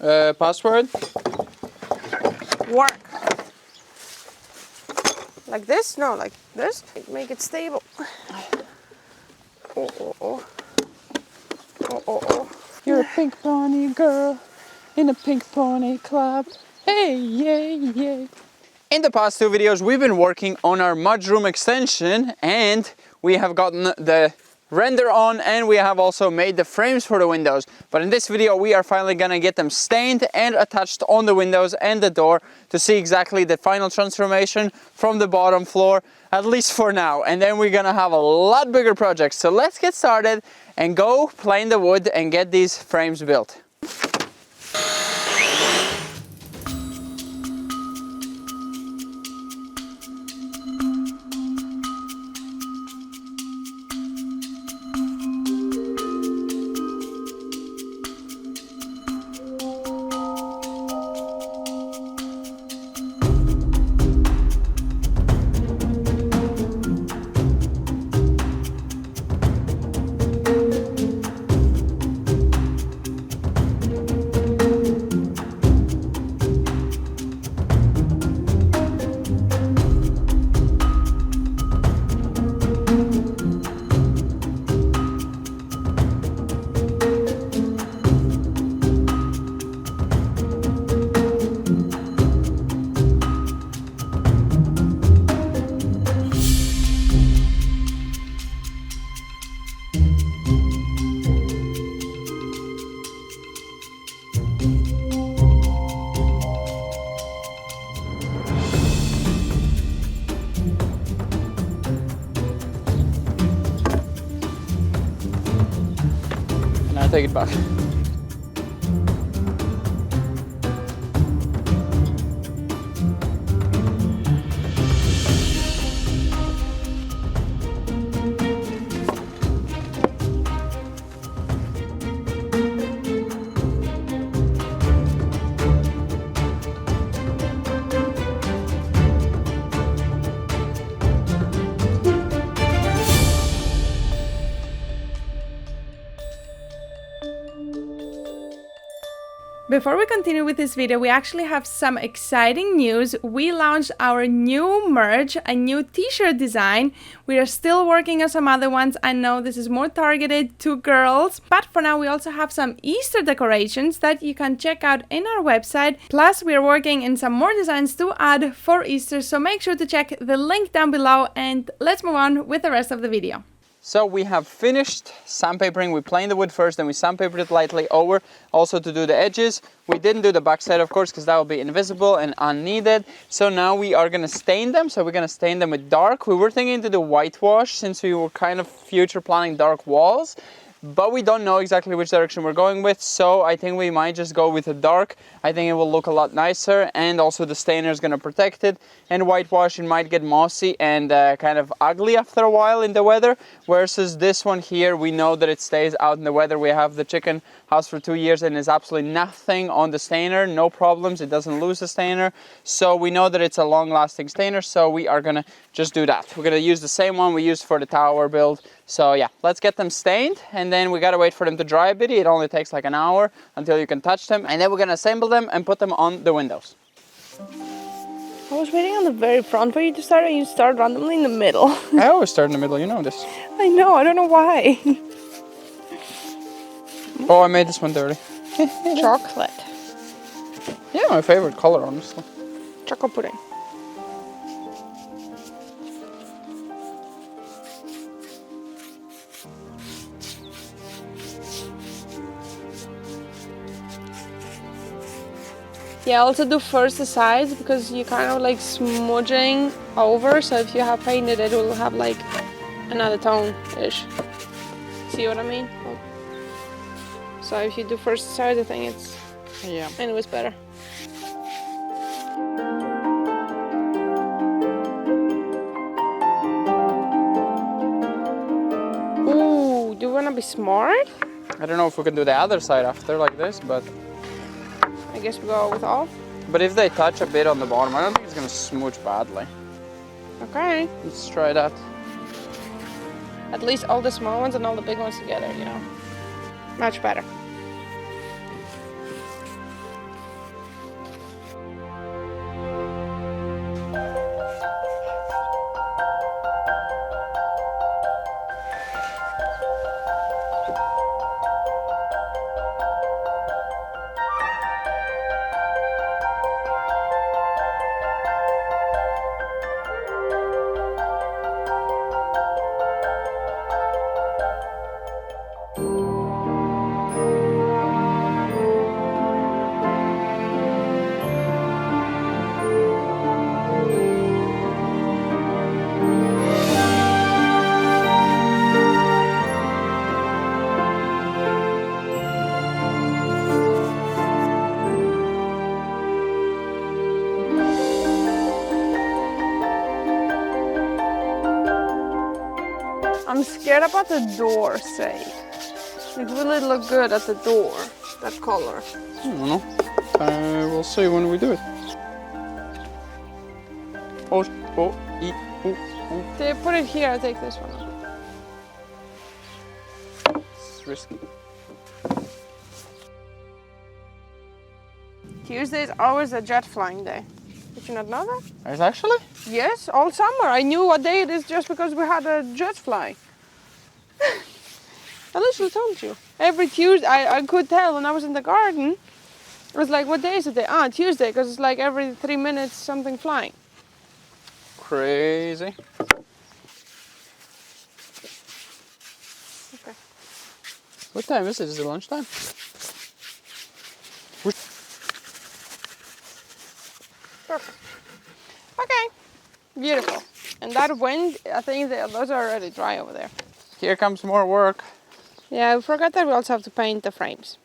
Password. Work. Like this? No, like this. Make it stable. Oh, oh, oh. Oh, oh, oh. You're a pink pony girl in a pink pony club. Hey, yay, yay. In the past 2 videos, we've been working on our mudroom extension, and we have gotten the render on, and we have also made the frames for the windows. But in this video, we are finally gonna get them stained and attached on the windows and the door to see exactly the final transformation from the bottom floor, at least for now. And then we're gonna have a lot bigger projects. So let's get started and go plane the wood and get these frames built. Now take it back. Before we continue with this video, we actually have some exciting news. We launched our new merch, a new t-shirt design. We are still working on some other ones. I know this is more targeted to girls, but for now we also have some Easter decorations that you can check out in our website. Plus, we are working in some more designs to add for Easter, so make sure to check the link down below, and let's move on with the rest of the video. So we have finished sandpapering. We planed the wood first, then we sandpapered it lightly over, also to do the edges. We didn't do the backside, of course, because that will be invisible and unneeded. So now we are gonna stain them. So we're gonna stain them with dark. We were thinking to do whitewash since we were kind of future planning dark walls, but we don't know exactly which direction we're going with. So I think we might just go with a dark. I think it will look a lot nicer, and also the stainer is gonna protect it. And whitewash, it might get mossy and kind of ugly after a while in the weather, versus this one here, we know that it stays out in the weather. We have the chicken house for 2 years and there's absolutely nothing on the stainer, no problems, it doesn't lose the stainer. So we know that it's a long-lasting stainer, so we are gonna just do that. We're gonna use the same one we used for the tower build. So yeah, let's get them stained, and then we gotta wait for them to dry a bit. It only takes like an hour until you can touch them, and then we're gonna assemble them and put them on the windows. I was waiting on the very front for you to start, and you start randomly in the middle. I always start in the middle, you know this. I know, I don't know why. Oh, I made this one dirty. Chocolate. Yeah, my favorite color, honestly. Chocolate pudding. Yeah, also do first the sides, because you kind of like smudging over, so if you have painted it will have like another tone-ish. See what I mean? So if you do first the sides, I think it's anyways better. Ooh, do you wanna be smart? I don't know if we can do the other side after like this, but I guess we go with all. But if they touch a bit on the bottom, I don't think it's gonna smooch badly. Okay. Let's try that. At least all the small ones and all the big ones together, you know. Much better. I'm scared about the door, say. It really look good at the door, that color. I don't know. We'll see when we do it. Oh, They put it here, I'll take this one. It's risky. Tuesday is always a jet flying day. Did you not know that? Is actually? Yes, all summer. I knew what day it is just because we had a jet fly. I literally told you. Every Tuesday, I could tell when I was in the garden. I was like, what day is it? Tuesday, because it's like every 3 minutes something flying. Crazy. Okay. What time is it? Is it lunchtime? Perfect. Okay. Beautiful. And that wind, I think those are already dry over there. Here comes more work. Yeah, I forgot that we also have to paint the frames.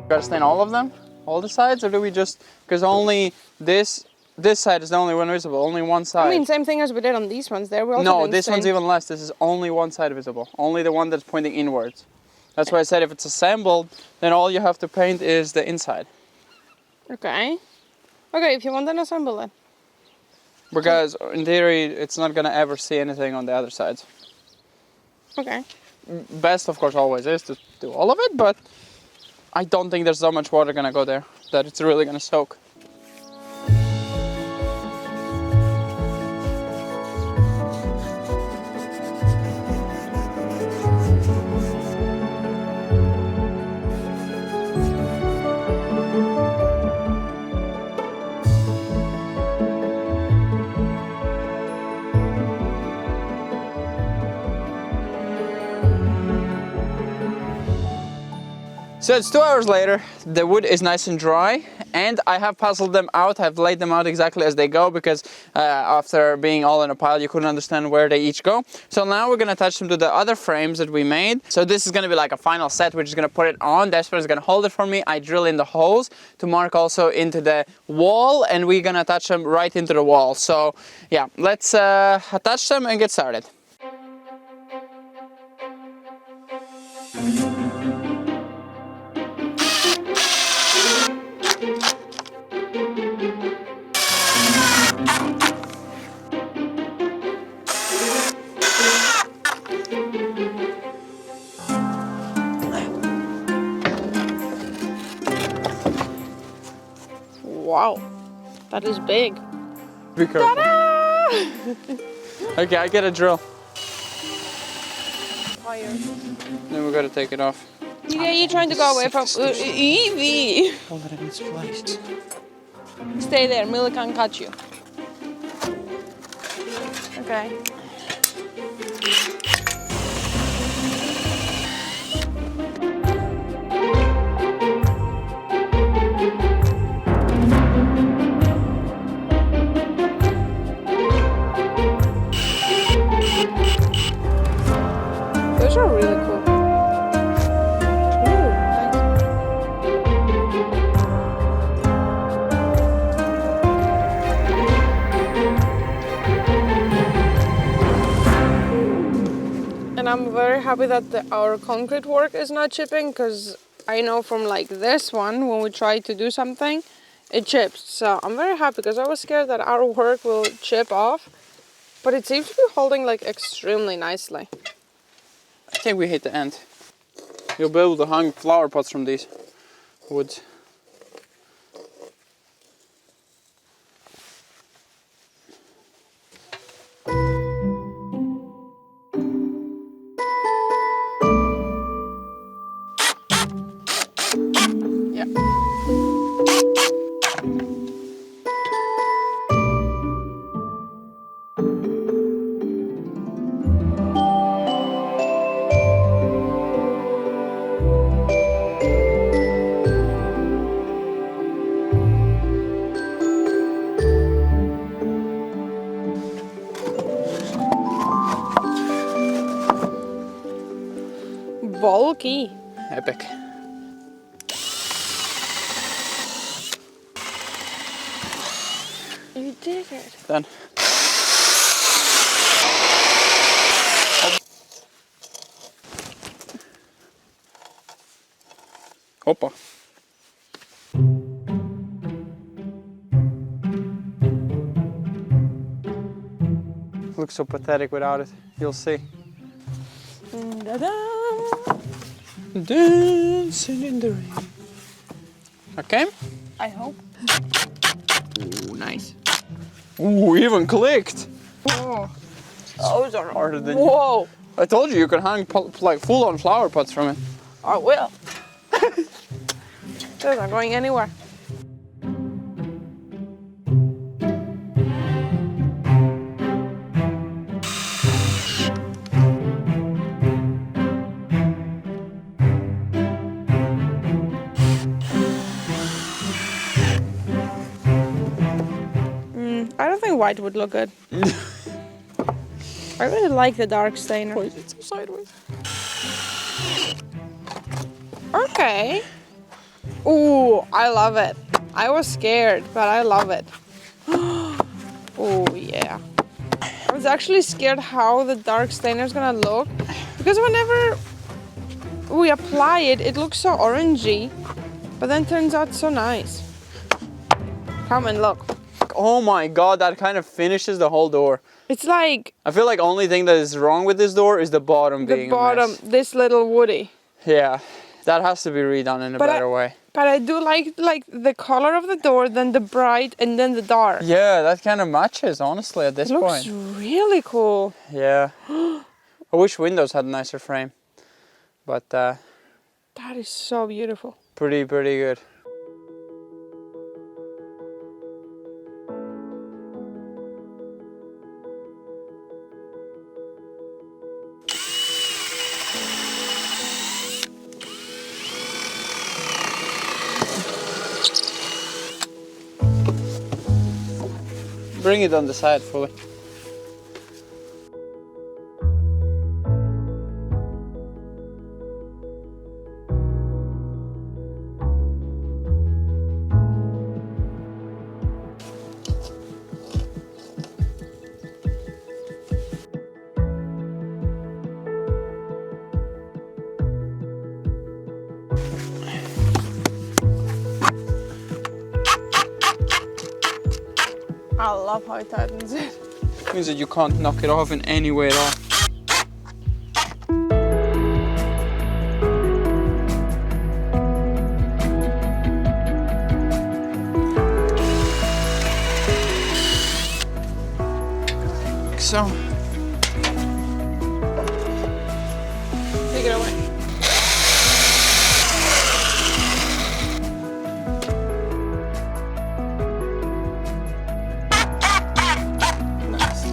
Gotta stain all of them? All the sides? Or do we just, because only this side is the only one visible, only one side. I mean, same thing as we did on these ones there. We also No, didn't this stain. one's even less. This is only one side visible. Only the one that's pointing inwards. That's why I said if it's assembled, then all you have to paint is the inside. Okay. Okay, if you want, then assemble it. Because in theory, it's not gonna ever see anything on the other sides. Okay. Best, of course, always is to do all of it, but I don't think there's so much water gonna go there that it's really gonna soak. So it's 2 hours later, the wood is nice and dry, and I have puzzled them out. I've laid them out exactly as they go because after being all in a pile, you couldn't understand where they each go. So now we're gonna attach them to the other frames that we made. So this is gonna be like a final set. We're just gonna put it on. Desper is gonna hold it for me. I drill in the holes to mark also into the wall, and we're gonna attach them right into the wall. So yeah, let's attach them and get started. Wow, that is big. Be careful. Okay, I get a drill. Fire. Then we gotta take it off. Yeah, you're trying to go away from Evie. Oh, that it's placed. Stay there, Mila can't catch you. Okay. Those are really cool. Ooh, nice. And I'm very happy that our concrete work is not chipping, because I know from like this one, when we try to do something, it chips. So I'm very happy, because I was scared that our work will chip off, but it seems to be holding like extremely nicely. I think we hit the end. You'll be able to hang flower pots from these woods. Yeah. Bulky. Epic. You did it. Done. Hoppa. Looks so pathetic without it. You'll see. Da-da. Dancing in the rain. Okay. I hope. Ooh, nice. Ooh, even clicked. Oh, those are Harder than whoa. I told you could hang like full-on flower pots from it. I will. Those aren't going anywhere. I don't think white would look good. I really like the dark stainer. Why is it so sideways? Okay. Ooh, I love it. I was scared, but I love it. Oh yeah. I was actually scared how the dark stainer is gonna look, because whenever we apply it, it looks so orangey, but then turns out so nice. Come and look. Oh my god, that kind of finishes the whole door. It's like I feel like only thing that is wrong with this door is the bottom being the bottom, a mess. this little woody. Yeah, that has to be redone in a better way. But I do like the color of the door, then the bright, and then the dark. Yeah, that kind of matches, honestly, at this It looks point. really cool. Yeah. I wish Windows had a nicer frame. But That is so beautiful. pretty good. Bring it on the side fully. I love how it tightens it. Means that you can't knock it off in any way at all. Like so. Take it away. Nice.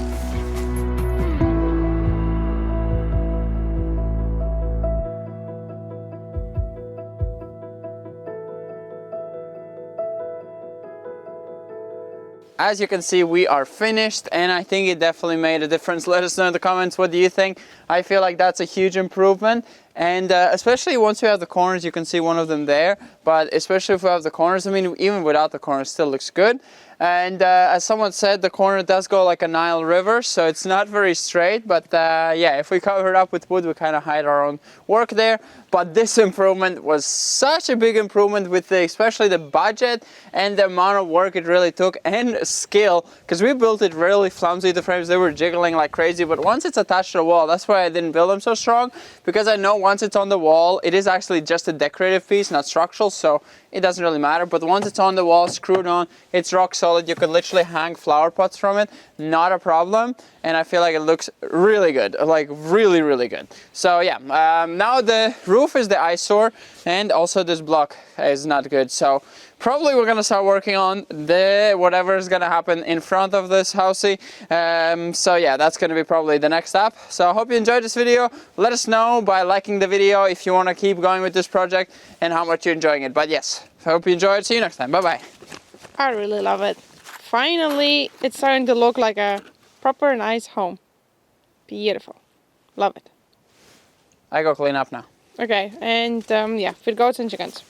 As you can see, we are finished, and I think it definitely made a difference. Let us know in the comments, what do you think? I feel like that's a huge improvement, and especially once we have the corners, you can see one of them there, but especially if we have the corners, I mean, even without the corners, still looks good. And as someone said, the corner does go like a Nile River, so it's not very straight, but yeah, if we cover it up with wood, we kind of hide our own work there. But this improvement was such a big improvement with especially the budget and the amount of work it really took, and skill, because we built it really flimsy. The frames, they were jiggling like crazy, but once it's attached to the wall, that's why I didn't build them so strong, because I know once it's on the wall, it is actually just a decorative piece, not structural, so it doesn't really matter. But once it's on the wall, screwed on, it's rock solid. You could literally hang flower pots from it, not a problem. And I feel like it looks really good, like really good. So yeah, now the roof is the eyesore, and also this block is not good. So probably we're gonna start working on the whatever is gonna happen in front of this housey. So yeah, that's gonna be probably the next step. So I hope you enjoyed this video. Let us know by liking the video if you want to keep going with this project and how much you're enjoying it. But yes, I hope you enjoyed. See you next time. Bye bye. I really love it. Finally, it's starting to look like a proper nice home. Beautiful. Love it. I go clean up now. Okay, and yeah, feed goats and chickens.